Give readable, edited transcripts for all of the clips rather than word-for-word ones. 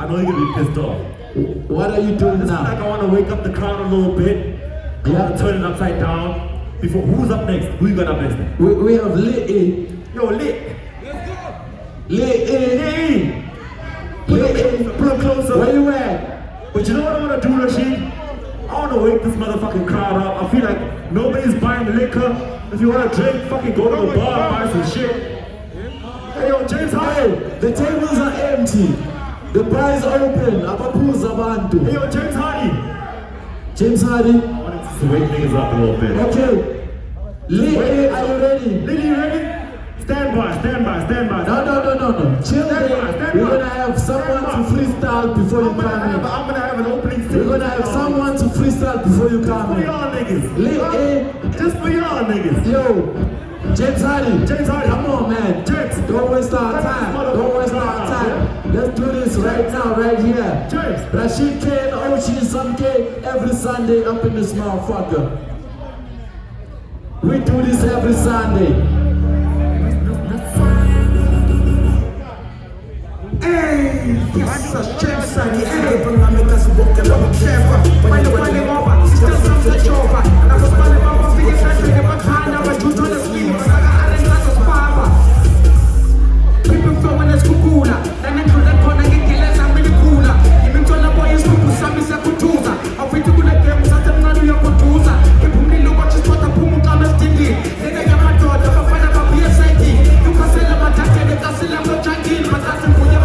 I know you're gonna be pissed off. What are you doing It's now? like I want to wake up the crowd a little bit. I want to turn it upside down. Before, who's up next? Who you got up next? We have Lit A. Yo, Lit. Lit A. Pull up closer. Where you at? But you know what I want to do, Rashid? I want to wake this motherfucking crowd up. I feel like nobody's buying liquor. If you want to drink, fucking go to the bar and buy some shit. Hey, yo, James Hardy. The tables are empty. The bar is open. Abapuza abantu. Hey, yo, James Hardy. James Hardy. I wanted to wake niggas up a little bit. Okay. Lit A, are you ready? Lily, you ready? Stand by. No. Chill there. We're gonna have someone to freestyle before you come in. I'm gonna have an opening We're statement. gonna have someone to freestyle before you come For in. y'all niggas. Lit A. Just for y'all niggas. Yo, James Hardy. Come on, man. James. Don't waste our time. Let's do this right now, right here. James. Rashid K and Oshi Samke every Sunday up in this motherfucker. We do this every Sunday. Hey, yes, James Sunny. Hey, but I'm in this book and I'm careful. When you're running over, still some touch over. And I was running over, figure that you're never kind of a dude on the sleeve. But I didn't like a spava. People throwing us kukula. Then I could have gone and get killers. I'm really cooler. Even though the boy is kuku, some is a kutuza. I'm free to go to games, I'm not your kutuza. If you really watch this, what a pumu comes stingy. Then I got my daughter, I'm a fan of a PSAT. You can sell them a tattoo, they can sell them a junkie. But that's a good year.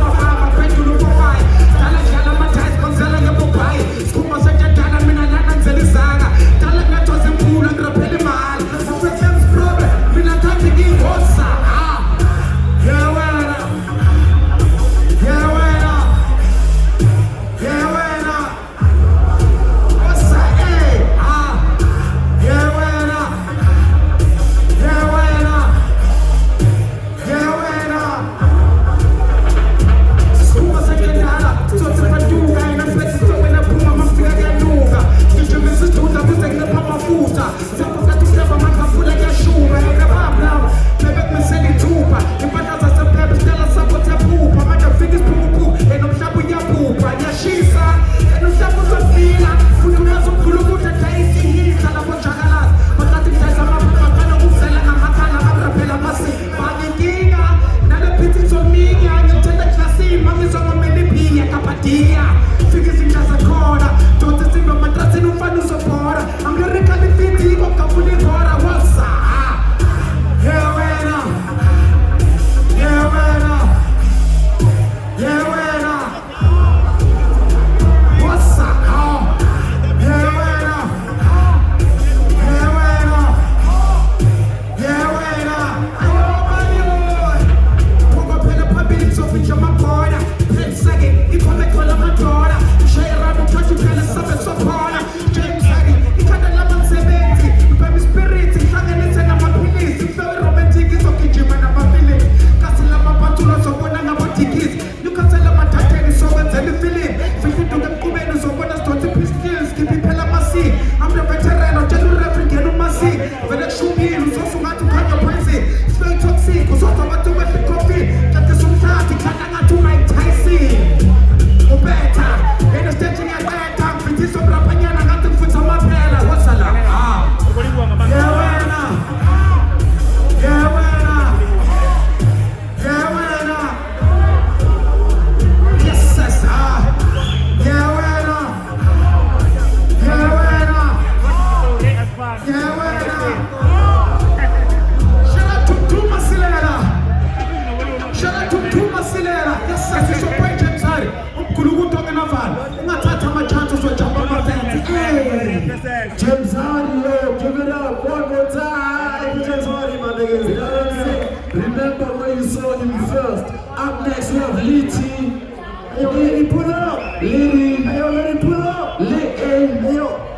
James Hardy, yo, give it up one more time. James Hardy, my niggas. You know what I'm saying? Remember where you saw him first. Up next, we have Litty. Hey, yo, Litty, pull up. Litty. Hey, yo, Litty, pull up. Lit A. Hey, yo,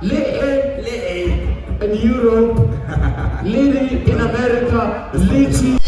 Lit A. In Europe. Litty in America. Litty